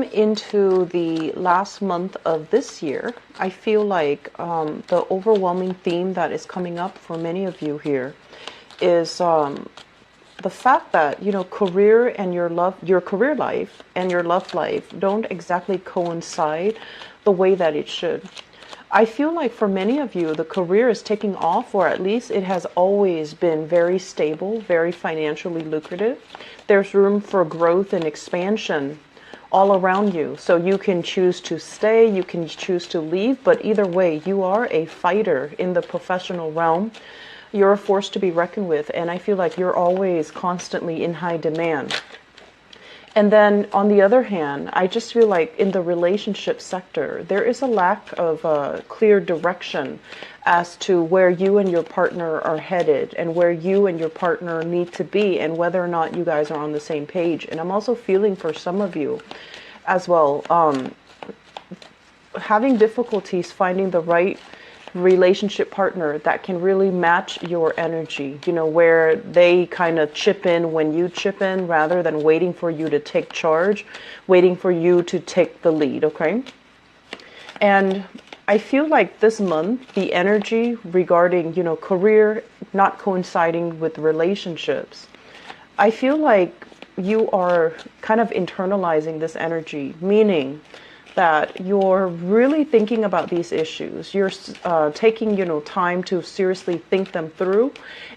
Into the last month of this year, I feel like the overwhelming theme that is coming up for many of you here is the fact that, you know, career and your career life and your love life don't exactly coincide the way that it should. I feel like for many of you, the career is taking off, or at least it has always been very stable, very financially lucrative. There's room for growth and expansion all around you. So you can choose to stay, you can choose to leave, but either way, you are a fighter in the professional realm. You're a force to be reckoned with, and I feel like you're always constantly in high demand. And then on the other hand, I just feel like in the relationship sector, there is a lack of clear direction as to where you and your partner are headed and where you and your partner need to be and whether or not you guys are on the same page. And I'm also feeling for some of you as well, having difficulties finding the right relationship partner that can really match your energy, you know, where they kind of chip in when you chip in rather than waiting for you to take charge, waiting for you to take the lead, okay? And I feel like this month, the energy regarding, you know, career not coinciding with relationships, I feel like you are kind of internalizing this energy, meaning that you're really thinking about these issues. You're taking, you know, time to seriously think them through.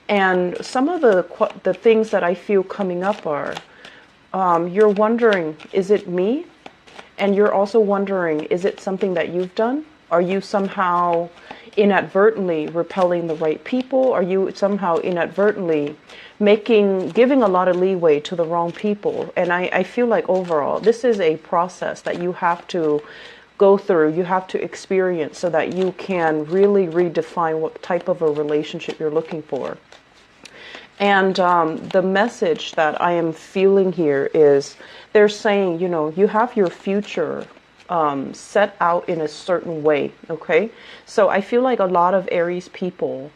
And some of the things that I feel coming up are, you're wondering, is it me? And you're also wondering, is it something that you've done? Are you somehow inadvertently repelling the right people? Are you somehow inadvertently giving a lot of leeway to the wrong people? And I feel like overall, this is a process that you have to go through, you have to experience so that you can really redefine what type of a relationship you're looking for. And the message that I am feeling here is they're saying, you know, you have your future set out in a certain way, okay? So I feel like a lot of Aries people,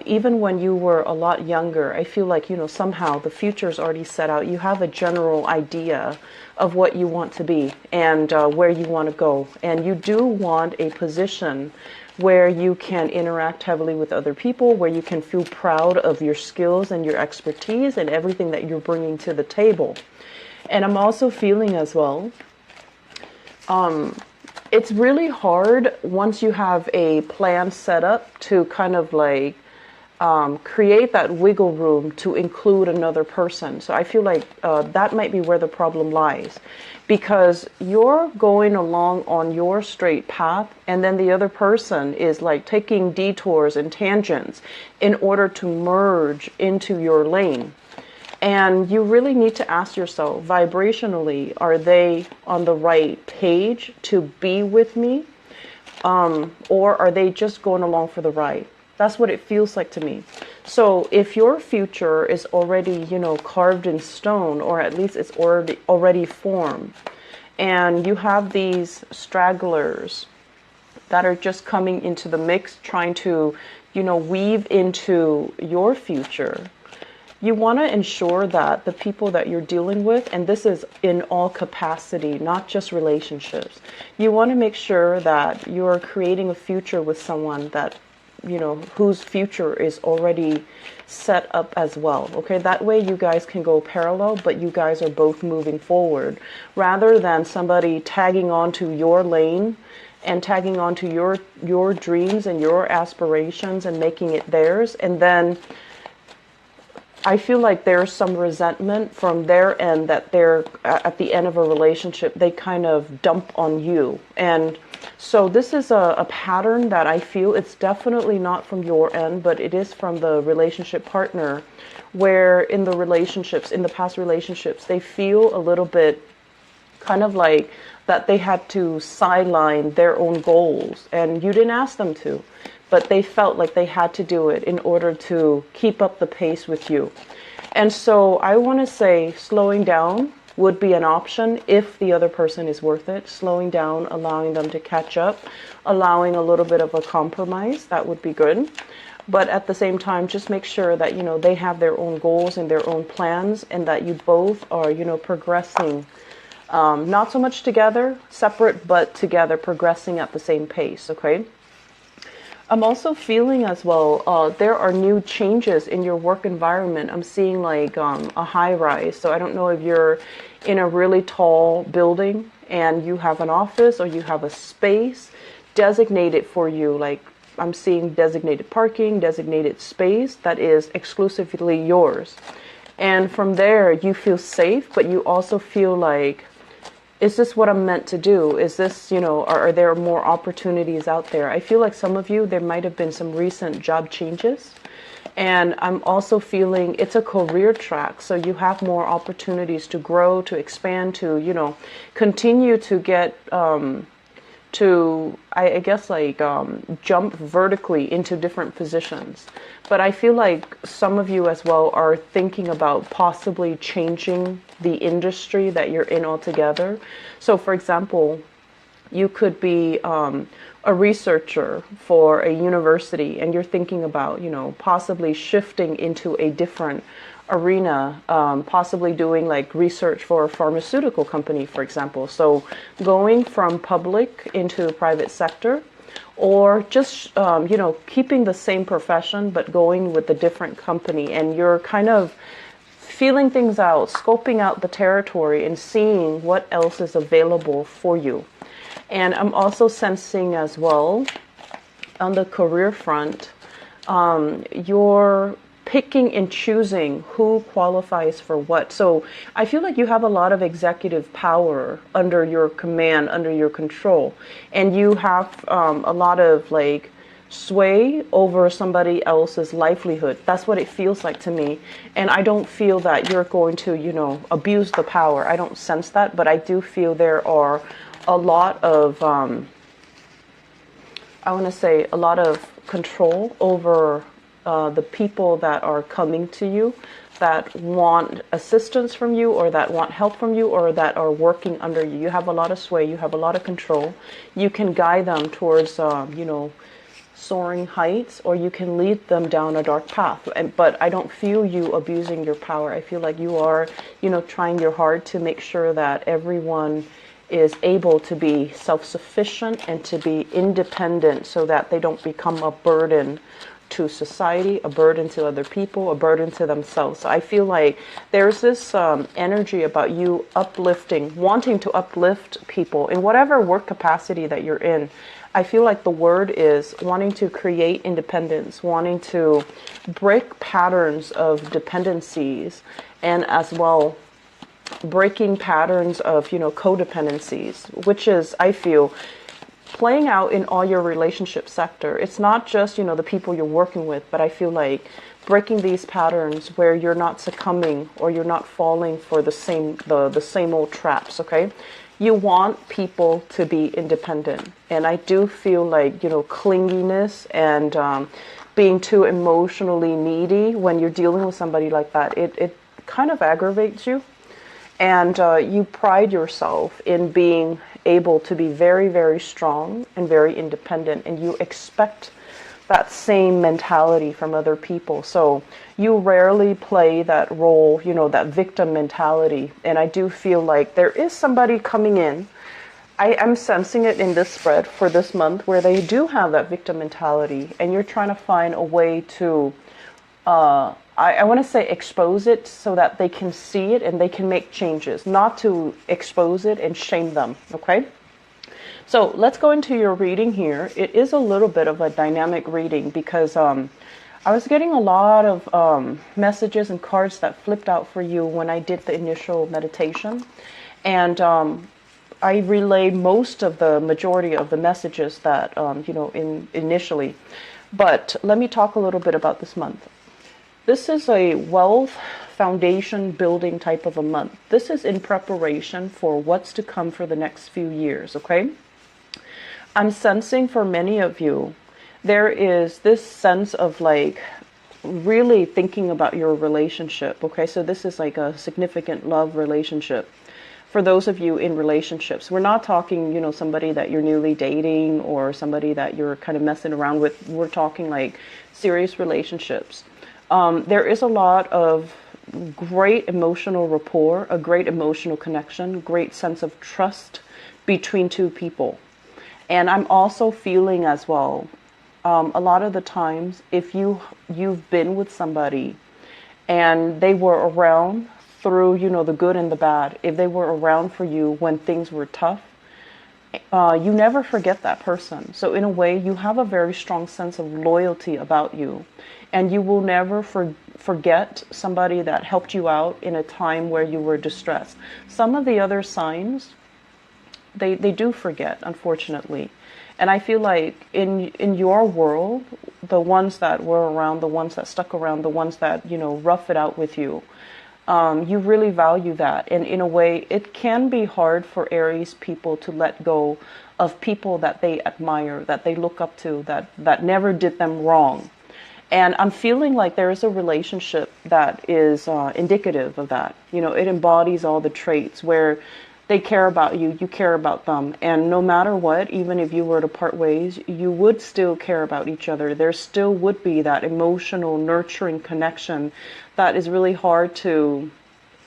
even when you were a lot younger, I feel like, you know, somehow the future is already set out. You have a general idea of what you want to be and where you want to go. And you do want a position where you can interact heavily with other people, where you can feel proud of your skills and your expertise and everything that you're bringing to the table. And I'm also feeling as well, it's really hard once you have a plan set up to kind of like create that wiggle room to include another person. So I feel like that might be where the problem lies, because you're going along on your straight path and then the other person is like taking detours and tangents in order to merge into your lane. And you really need to ask yourself, vibrationally, are they on the right page to be with me? Or are they just going along for the ride? That's what it feels like to me. So if your future is already, you know, carved in stone, or at least it's already formed, and you have these stragglers that are just coming into the mix, trying to, you know, weave into your future, you want to ensure that the people that you're dealing with, and this is in all capacity, not just relationships, you want to make sure that you're creating a future with someone that, you know, whose future is already set up as well. Okay, that way you guys can go parallel, but you guys are both moving forward, rather than somebody tagging onto your lane and tagging onto your dreams and your aspirations and making it theirs. And then I feel like there's some resentment from their end that they're at the end of a relationship, they kind of dump on you. And so this is a pattern that I feel it's definitely not from your end, but it is from the relationship partner, where in the past relationships, they feel a little bit kind of like that they had to sideline their own goals, and you didn't ask them to, but they felt like they had to do it in order to keep up the pace with you. And so I want to say slowing down would be an option if the other person is worth it. Slowing down, allowing them to catch up, allowing a little bit of a compromise, that would be good. But at the same time, just make sure that, you know, they have their own goals and their own plans, and that you both are, you know, progressing Not so much together, separate, but together, progressing at the same pace, okay? I'm also feeling as well, there are new changes in your work environment. I'm seeing like a high rise. So I don't know if you're in a really tall building and you have an office or you have a space designated for you. Like I'm seeing designated parking, designated space that is exclusively yours. And from there, you feel safe, but you also feel like, is this what I'm meant to do? Is this, are there more opportunities out there? I feel like some of you, there might have been some recent job changes. And I'm also feeling it's a career track. So you have more opportunities to grow, to expand, to, continue to get, I guess, like jump vertically into different positions. But I feel like some of you as well are thinking about possibly changing the industry that you're in altogether. So for example, you could be a researcher for a university and you're thinking about, possibly shifting into a different arena, possibly doing like research for a pharmaceutical company, for example. So going from public into private sector, or just, keeping the same profession, but going with a different company. And you're kind of feeling things out, scoping out the territory and seeing what else is available for you. And I'm also sensing as well on the career front, you're picking and choosing who qualifies for what. So I feel like you have a lot of executive power under your command, under your control, and you have a lot of like sway over somebody else's livelihood. That's what it feels like to me. And I don't feel that you're going to, abuse the power. I don't sense that, but I do feel there are a lot of, I want to say, a lot of control over the people that are coming to you, that want assistance from you, or that want help from you, or that are working under you. You have a lot of sway, you have a lot of control. You can guide them towards, soaring heights, or you can lead them down a dark path. But I don't feel you abusing your power. I feel like you are, trying your hard to make sure that everyone is able to be self-sufficient and to be independent so that they don't become a burden to society, a burden to other people, a burden to themselves. So I feel like there's this energy about you uplifting, wanting to uplift people in whatever work capacity that you're in. I feel like the word is wanting to create independence, wanting to break patterns of dependencies, and as well breaking patterns of, codependencies, which is, I feel, playing out in all your relationship sector. It's not just, the people you're working with, but I feel like breaking these patterns where you're not succumbing or you're not falling for the same old traps, okay? You want people to be independent. And I do feel like, clinginess and being too emotionally needy when you're dealing with somebody like that, it kind of aggravates you. And you pride yourself in being able to be very, very strong and very independent. And you expect that same mentality from other people. So you rarely play that role, that victim mentality. And I do feel like there is somebody coming in. I am sensing it in this spread for this month where they do have that victim mentality. And you're trying to find a way to I want to say expose it so that they can see it and they can make changes, not to expose it and shame them, okay? So let's go into your reading here. It is a little bit of a dynamic reading because I was getting a lot of messages and cards that flipped out for you when I did the initial meditation. And I relayed most of the majority of the messages that, initially. But let me talk a little bit about this month. This is a wealth foundation building type of a month. This is in preparation for what's to come for the next few years, okay? I'm sensing for many of you, there is this sense of like really thinking about your relationship, okay? So this is like a significant love relationship. For those of you in relationships, we're not talking, somebody that you're newly dating or somebody that you're kind of messing around with. We're talking like serious relationships. There is a lot of great emotional rapport, a great emotional connection, great sense of trust between two people. And I'm also feeling as well, a lot of the times, if you've been with somebody and they were around through, the good and the bad, if they were around for you when things were tough, you never forget that person. So in a way, you have a very strong sense of loyalty about you, and you will never forget somebody that helped you out in a time where you were distressed. Some of the other signs, they do forget, unfortunately. And I feel like in your world, the ones that were around, the ones that stuck around, the ones that, rough it out with you, you really value that. And in a way, it can be hard for Aries people to let go of people that they admire, that they look up to, that never did them wrong. And I'm feeling like there is a relationship that is indicative of that. It embodies all the traits where they care about you, you care about them. And no matter what, even if you were to part ways, you would still care about each other. There still would be that emotional, nurturing connection that is really hard to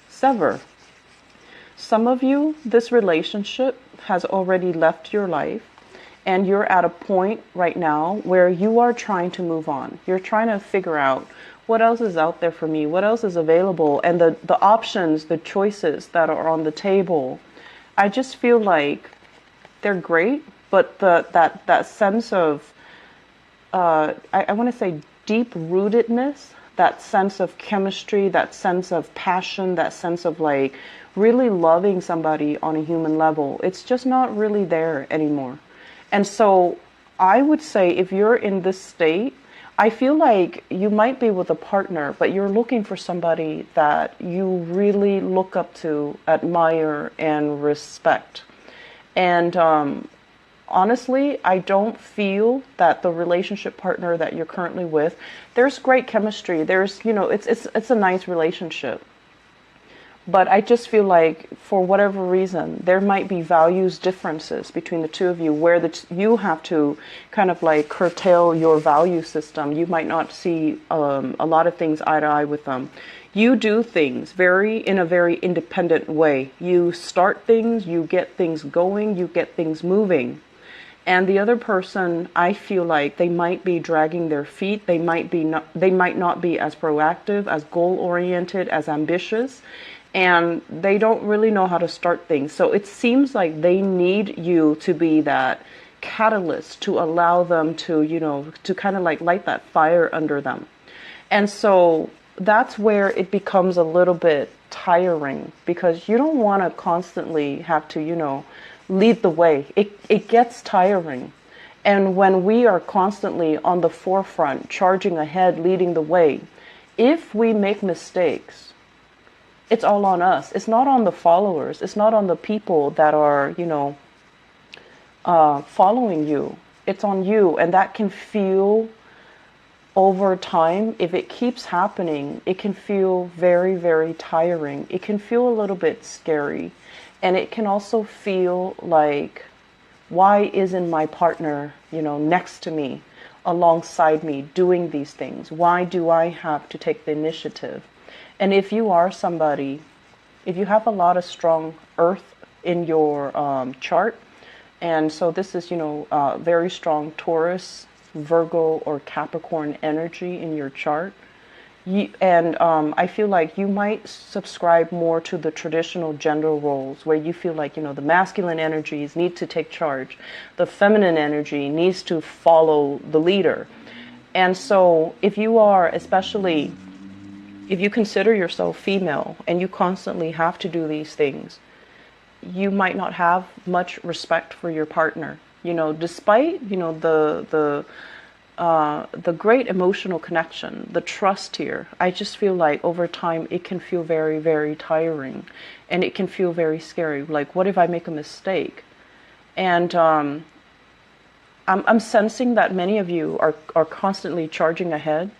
sever. Some of you, this relationship has already left your life, and you're at a point right now where you are trying to move on. You're trying to figure out what else is out there for me, what else is available, and the options, the choices that are on the table. I just feel like they're great, but that sense of, I want to say deep rootedness, that sense of chemistry, that sense of passion, that sense of like really loving somebody on a human level, it's just not really there anymore. And so I would say if you're in this state, I feel like you might be with a partner, but you're looking for somebody that you really look up to, admire, and respect. And honestly, I don't feel that the relationship partner that you're currently with, there's great chemistry. There's, it's a nice relationship. But I just feel like for whatever reason, there might be values differences between the two of you where you have to kind of like curtail your value system. You might not see a lot of things eye to eye with them. You do things in a very independent way. You start things, you get things going, you get things moving. And the other person, I feel like they might be dragging their feet. They might not be as proactive, as goal-oriented, as ambitious. And they don't really know how to start things. So it seems like they need you to be that catalyst to allow them to, to kind of like light that fire under them. And so that's where it becomes a little bit tiring, because you don't want to constantly have to, lead the way. It gets tiring. And when we are constantly on the forefront, charging ahead, leading the way, if we make mistakes, it's all on us. It's not on the followers. It's not on the people that are, following you. It's on you. And that can feel, over time, if it keeps happening, it can feel very, very tiring. It can feel a little bit scary. And it can also feel like, why isn't my partner, next to me, alongside me, doing these things? Why do I have to take the initiative? And if you are somebody, if you have a lot of strong earth in your chart, and so this is, very strong Taurus, Virgo, or Capricorn energy in your chart, I feel like you might subscribe more to the traditional gender roles where you feel like, the masculine energies need to take charge. The feminine energy needs to follow the leader. And so if you are, especially if you consider yourself female and you constantly have to do these things, you might not have much respect for your partner. Despite, the great emotional connection, the trust here, I just feel like over time it can feel very, very tiring, and it can feel very scary. Like, what if I make a mistake? And I'm sensing that many of you are constantly charging ahead,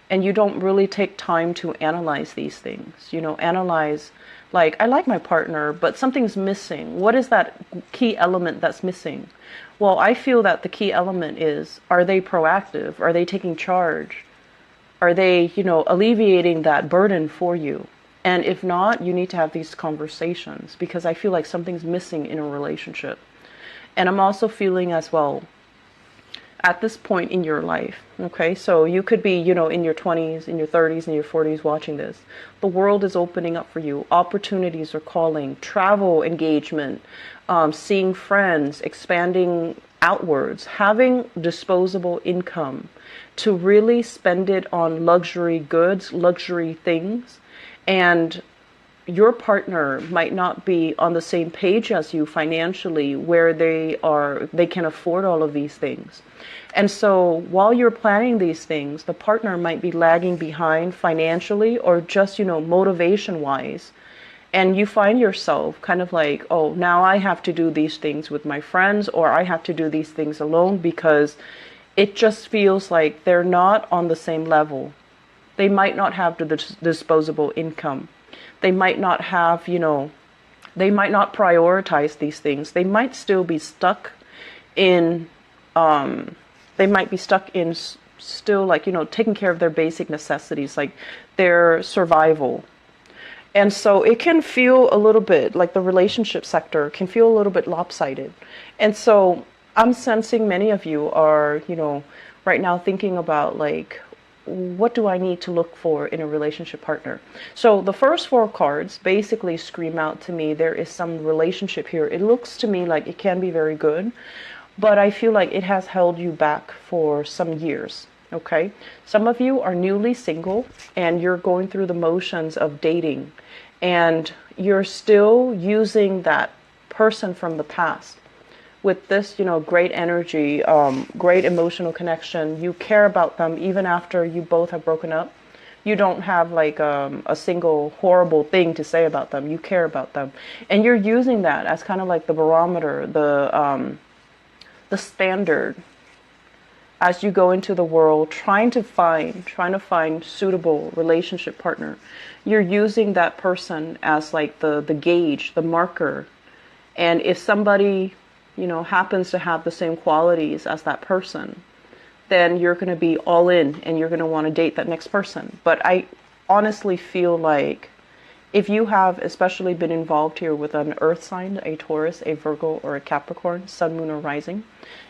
and you don't really take time to analyze these things. Analyze, like, I like my partner, but something's missing. What is that key element that's missing? Well, I feel that the key element is, are they proactive? Are they taking charge? Are they, alleviating that burden for you? And if not, you need to have these conversations, because I feel like something's missing in a relationship. And I'm also feeling as well, at this point in your life, okay? So you could be, in your 20s, in your 30s, in your 40s watching this. The world is opening up for you. Opportunities are calling. Travel engagement, seeing friends, expanding outwards, having disposable income to really spend it on luxury goods, luxury things. And your partner might not be on the same page as you financially, where they can afford all of these things. And so while you're planning these things, the partner might be lagging behind financially, or just, motivation wise. And you find yourself kind of like, oh, now I have to do these things with my friends, or I have to do these things alone, because it just feels like they're not on the same level. They might not have the disposable income. They might not have, they might not prioritize these things. They might still be stuck in, still like, taking care of their basic necessities, like their survival. And so it can feel a little bit like the relationship sector can feel a little bit lopsided. And so I'm sensing many of you are, right now thinking about like, what do I need to look for in a relationship partner? So the first 4 cards basically scream out to me, there is some relationship here. It looks to me like it can be very good, but I feel like it has held you back for some years. Okay. Some of you are newly single and you're going through the motions of dating, and you're still using that person from the past with this, great energy, great emotional connection. You care about them even after you both have broken up. You don't have like a single horrible thing to say about them. You care about them, and you're using that as kind of like the barometer, the standard, as you go into the world, trying to find suitable relationship partner. You're using that person as like the gauge, the marker. And if somebody, happens to have the same qualities as that person, then you're going to be all in and you're going to want to date that next person. But I honestly feel like if you have especially been involved here with an earth sign, a Taurus, a Virgo, or a Capricorn, sun, moon, or rising,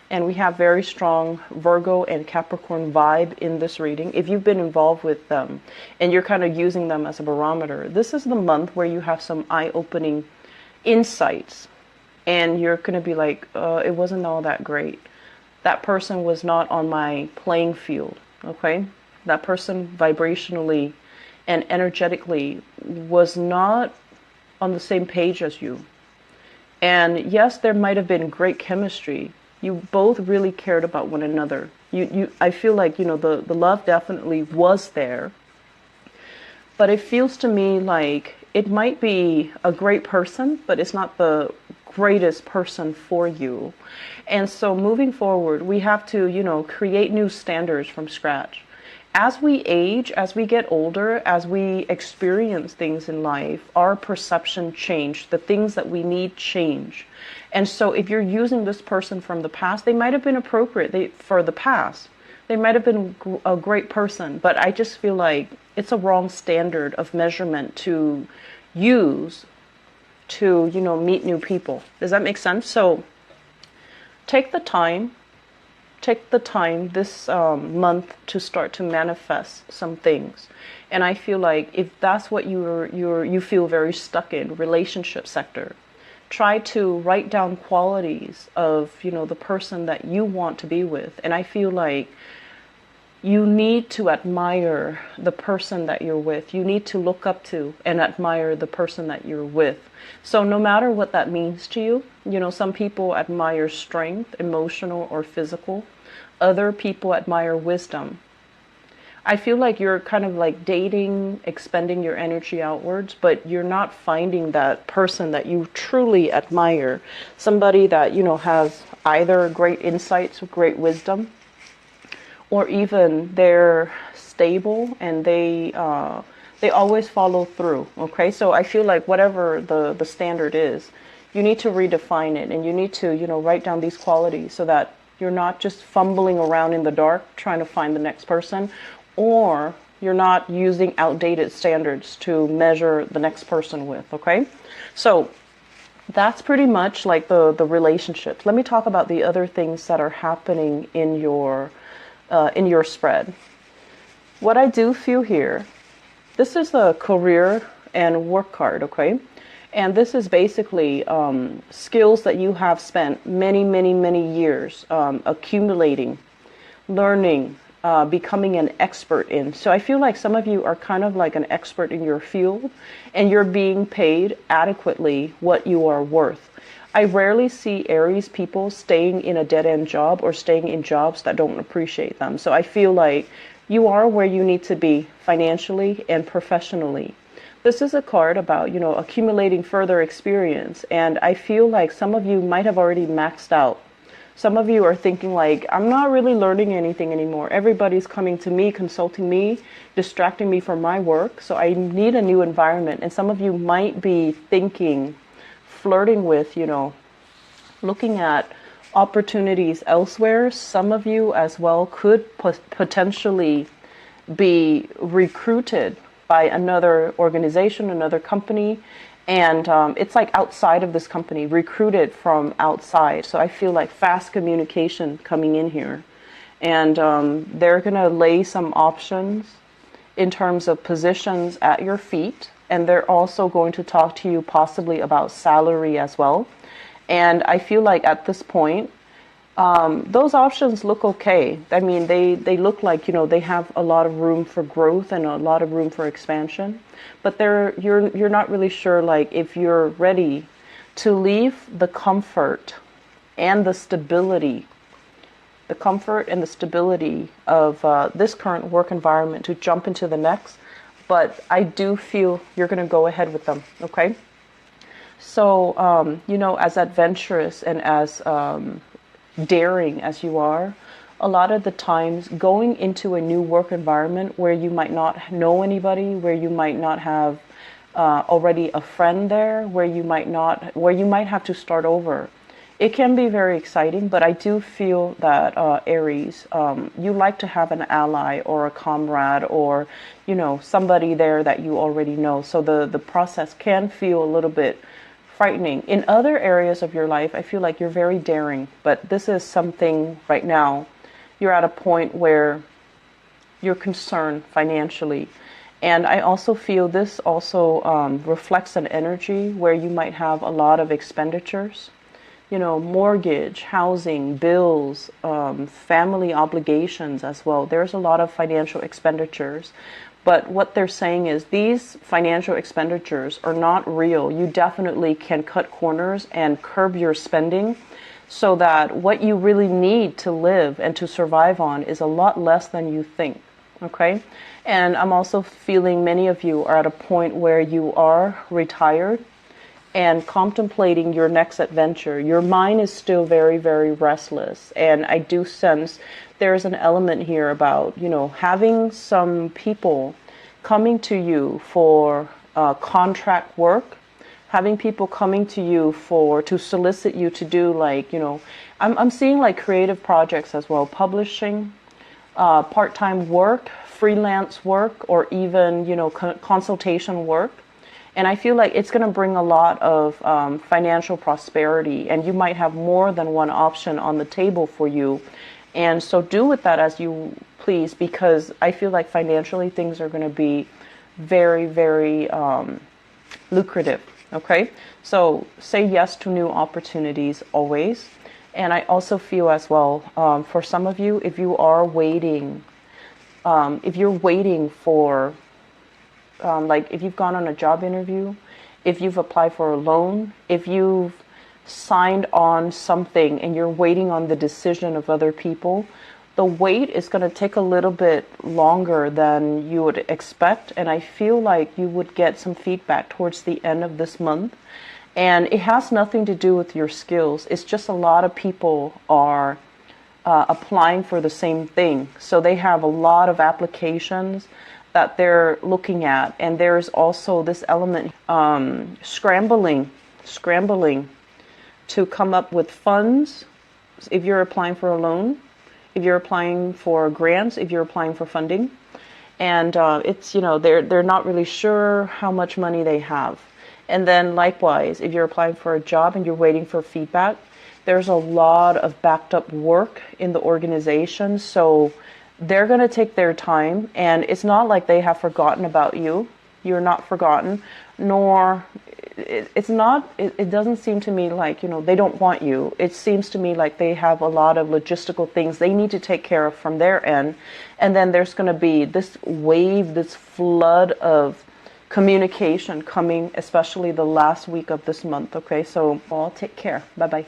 and we have very strong Virgo and Capricorn vibe in this reading. If you've been involved with them and you're kind of using them as a barometer, this is the month where you have some eye-opening insights. And you're going to be like, it wasn't all that great. That person was not on my playing field, okay? That person vibrationally and energetically was not on the same page as you. And yes, there might have been great chemistry. You both really cared about one another. I feel like, the love definitely was there. But it feels to me like it might be a great person, but it's not the greatest person for you. And so moving forward, we have to, create new standards from scratch. As we age, as we get older, as we experience things in life, our perception change. The things that we need change. And so if you're using this person from the past, they might have been appropriate for the past. They might have been a great person, but I just feel like it's a wrong standard of measurement to use to, meet new people. Does that make sense? So take the time this month to start to manifest some things. And I feel like if that's what you feel very stuck in, relationship sector, try to write down qualities of, the person that you want to be with. And I feel like you need to admire the person that you're with. You need to look up to and admire the person that you're with. So no matter what that means to you, some people admire strength, emotional or physical. Other people admire wisdom. I feel like you're kind of like dating, expending your energy outwards, but you're not finding that person that you truly admire. Somebody that, has either great insights, great wisdom, or even they're stable and they always follow through. Okay, so I feel like whatever the standard is, you need to redefine it, and you need to write down these qualities so that you're not just fumbling around in the dark trying to find the next person, or You're not using outdated standards to measure the next person with, okay? So that's pretty much like the relationships. Let me talk about the other things that are happening in your spread. What I do feel here, this is the career and work card, okay? And this is basically skills that you have spent many, many, many years accumulating, learning, becoming an expert in. So I feel like some of you are kind of like an expert in your field, and you're being paid adequately what you are worth. I rarely see Aries people staying in a dead-end job or staying in jobs that don't appreciate them. So I feel like you are where you need to be financially and professionally. This is a card about, accumulating further experience. And I feel like some of you might have already maxed out. Some of you are thinking like, I'm not really learning anything anymore. Everybody's coming to me, consulting me, distracting me from my work. So I need a new environment. And some of you might be thinking, flirting with, looking at opportunities elsewhere. Some of you as well could potentially be recruited by another organization, another company, and it's like outside of this company, recruited from outside. So I feel like fast communication coming in here, and they're going to lay some options in terms of positions at your feet, and they're also going to talk to you possibly about salary as well. And I feel like at this point, those options look okay. I mean, they look like, they have a lot of room for growth and a lot of room for expansion, but you're not really sure like if you're ready to leave the comfort and the stability of this current work environment to jump into the next. But I do feel you're going to go ahead with them. Okay. So, as adventurous and as, daring as you are, a lot of the times going into a new work environment where you might not know anybody, where you might not have already a friend there, where you might have to start over. It can be very exciting, but I do feel that Aries, you like to have an ally or a comrade or, somebody there that you already know. So the process can feel a little bit frightening. In other areas of your life, I feel like you're very daring, but this is something right now. You're at a point where you're concerned financially. And I also feel this also reflects an energy where you might have a lot of expenditures, mortgage, housing, bills, family obligations as well. There's a lot of financial expenditures. But what they're saying is these financial expenditures are not real. You definitely can cut corners and curb your spending so that what you really need to live and to survive on is a lot less than you think. Okay? And I'm also feeling many of you are at a point where you are retired and contemplating your next adventure. Your mind is still very, very restless. And I do sense there's an element here about, having some people coming to you for contract work, having people coming to you to solicit you to do like, I'm seeing like creative projects as well, publishing, part-time work, freelance work, or even, consultation work. And I feel like it's going to bring a lot of financial prosperity, and you might have more than one option on the table for you. And so do with that as you please, because I feel like financially things are going to be very, very lucrative. Okay? So say yes to new opportunities always. And I also feel as well, for some of you, if you are waiting, if you're waiting for, like if you've gone on a job interview, if you've applied for a loan, if you've signed on something and you're waiting on the decision of other people, the wait is going to take a little bit longer than you would expect. And I feel like you would get some feedback towards the end of this month. And it has nothing to do with your skills. It's just a lot of people are applying for the same thing. So they have a lot of applications that they're looking at. And there's also this element, scrambling to come up with funds if you're applying for a loan, if you're applying for grants, if you're applying for funding. and it's, they're not really sure how much money they have. And then likewise, if you're applying for a job and you're waiting for feedback, there's a lot of backed up work in the organization. So they're going to take their time, and it's not like they have forgotten about you. You're not forgotten, nor it doesn't seem to me like, they don't want you. It seems to me like they have a lot of logistical things they need to take care of from their end. And then there's going to be this wave, this flood of communication coming, especially the last week of this month. Okay, so all take care. Bye-bye.